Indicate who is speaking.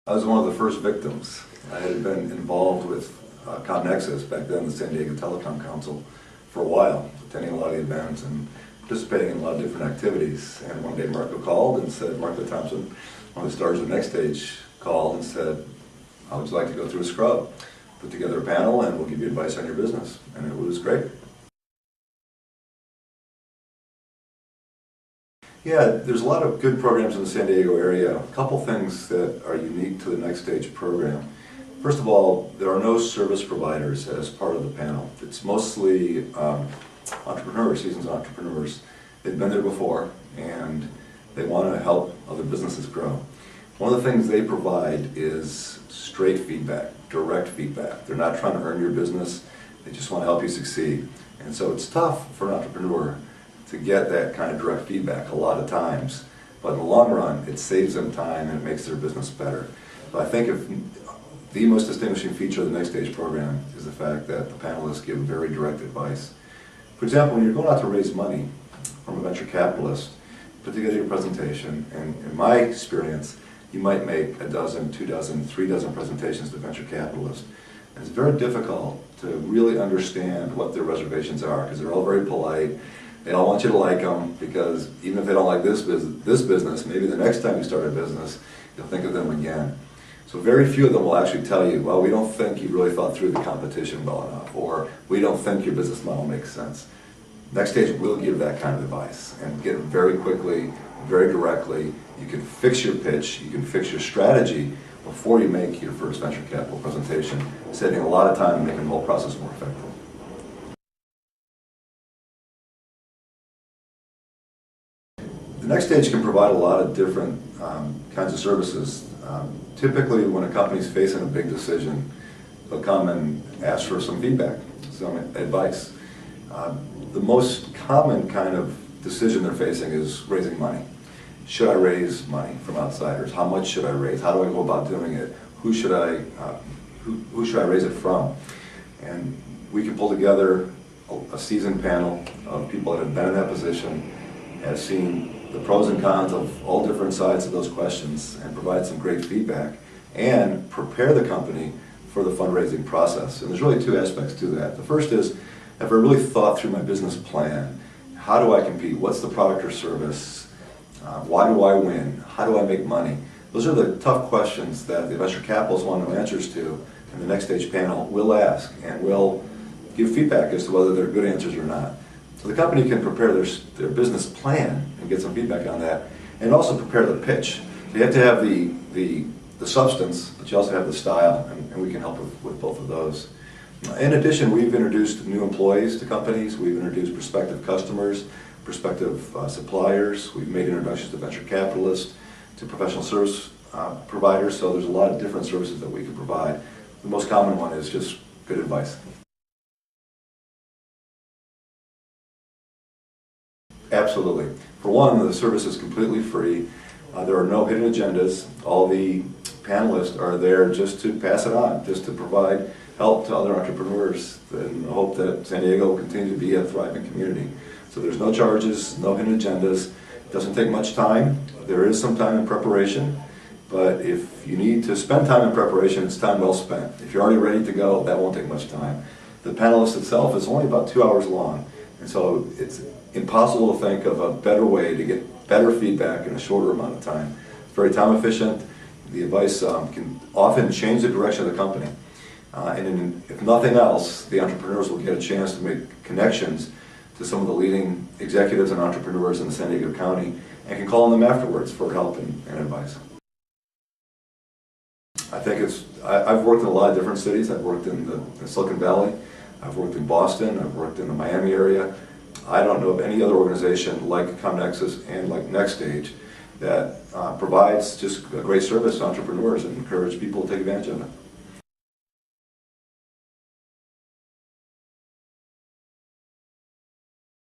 Speaker 1: I was one of the first victims. I had been involved with CommNexus, back then the San Diego Telecom Council, for a while, attending a lot of events and participating in a lot of different activities. And one day Marco called and said, Marco Thompson, one of the stars of NextStage, called and said, how would you like to go through a scrub? Put together a panel and we'll give you advice on your business. And it was great. Yeah, there's a lot of good programs in the San Diego area. A couple things that are unique to the NextStage program. First of all, there are no service providers as part of the panel. It's mostly entrepreneurs, seasoned entrepreneurs. They've been there before and they want to help other businesses grow. One of the things they provide is straight feedback, direct feedback. They're not trying to earn your business, they just want to help you succeed. And so it's tough for an entrepreneur to get that kind of direct feedback a lot of times, but in the long run it saves them time and it makes their business better. So I think the most distinguishing feature of the NextStage program is the fact that the panelists give very direct advice. For example, when you're going out to raise money from a venture capitalist, put together your presentation, and in my experience you might make a dozen, 2 dozen, 3 dozen presentations to venture capitalists. And it's very difficult to really understand what their reservations are because they're all very polite. They all want you to like them because even if they don't like this business, maybe the next time you start a business, you'll think of them again. So very few of them will actually tell you, well, we don't think you really thought through the competition well enough, or we don't think your business model makes sense. NextStage will give that kind of advice and get it very quickly, very directly. You can fix your pitch, you can fix your strategy before you make your first venture capital presentation, saving a lot of time and making the whole process more effective. The NextStage can provide a lot of different kinds of services. Typically, when a company's facing a big decision, they'll come and ask for some feedback, some advice. The most common kind of decision they're facing is raising money. Should I raise money from outsiders? How much should I raise? How do I go about doing it? Who should I raise it from? And we can pull together a seasoned panel of people that have been in that position, have seen the pros and cons of all different sides of those questions and provide some great feedback and prepare the company for the fundraising process. And there's really 2 aspects to that. The first is, have I really thought through my business plan? How do I compete? What's the product or service? Why do I win? How do I make money? Those are the tough questions that the venture capitalists want to know answers to, and the NextStage panel will ask and will give feedback as to whether they're good answers or not. So the company can prepare their business plan and get some feedback on that, and also prepare the pitch. So you have to have the substance, but you also have the style, and we can help with both of those. In addition, we've introduced new employees to companies, we've introduced prospective customers, prospective suppliers, we've made introductions to venture capitalists, to professional service providers, so there's a lot of different services that we can provide. The most common one is just good advice. Absolutely. For one, the service is completely free. There are no hidden agendas. All the panelists are there just to pass it on, just to provide help to other entrepreneurs and hope that San Diego will continue to be a thriving community. So there's no charges, no hidden agendas. It doesn't take much time. There is some time in preparation, but if you need to spend time in preparation, it's time well spent. If you're already ready to go, that won't take much time. The panelist itself is only about 2 hours long, and so it's impossible to think of a better way to get better feedback in a shorter amount of time. It's very time efficient. The advice can often change the direction of the company. And if nothing else, the entrepreneurs will get a chance to make connections to some of the leading executives and entrepreneurs in the San Diego County and can call on them afterwards for help and advice. I think I've worked in a lot of different cities. I've worked in the Silicon Valley, I've worked in Boston, I've worked in the Miami area. I don't know of any other organization like CommNexus and like NextStage that provides just a great service to entrepreneurs and encourage people to take advantage of it.